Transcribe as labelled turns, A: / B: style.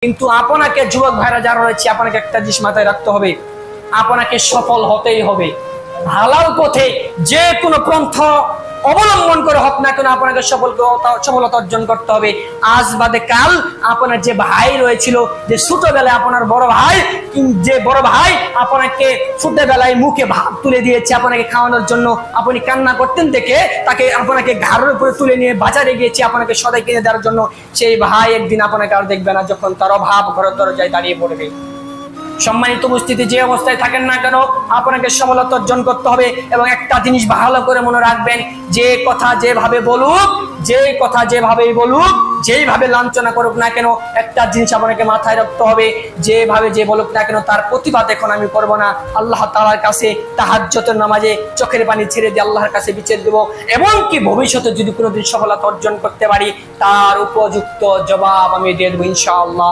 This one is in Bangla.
A: কিন্তু আপনাকে যুবক ভাইরা যারা রয়েছে আপনাকে একটা জিনিস মাথায় রাখতে হবে, আপনাকে সফল হতেই হবে। হালাল পথে যে কোনো পন্থ অবলম্বন করে হোক না কেন আপনাকে সফলতা অর্জন করতে হবে। আজ বাদে কাল আপনার যে ভাই রয়েছিল, যে ছোটবেলায় আপনার বড় ভাই, যে বড় ভাই আপনাকে ছোটবেলায় মুখে ভাত তুলে দিয়েছে আপনাকে খাওয়ানোর জন্য, আপনি কান্না করতেন দেখে তাকে আপনাকে ঘাড়ের উপরে তুলে নিয়ে বাজারে গিয়েছে আপনাকে সদাই কিনে দেওয়ার জন্য, সেই ভাই একদিন আপনাকে আর দেখবে না যখন তার অভাব ঘরের দরজায় দাঁড়িয়ে পড়বে। সম্মানিত উপস্থিতি, যে অবস্থায় থাকেন না কেন আপনাকে সফলতা অর্জন করতে হবে। এবং একটা জিনিস ভালো করে মনে রাখবেন, যে কথা যেভাবে বলুক, যে কথা যেভাবেই বলুক, যেইভাবে লাঞ্ছনা করুক না কেন, একটা জিনিস আপনাকে মাথায় রাখতে হবে, যেভাবে যে বলুক না কেন তার প্রতিবাদ এখন আমি করব না। আল্লাহ তাআলার কাছে তাহাজ্জুদের নামাজে চোখের পানি ছেড়ে দিয়ে আল্লাহর কাছে বিচার দেব, এবং কি ভবিষ্যতে যদি কোনোদিন সফলতা অর্জন করতে পারি তার উপযুক্ত জবাব আমি দিয়ে দেবো ইনশাআল্লাহ।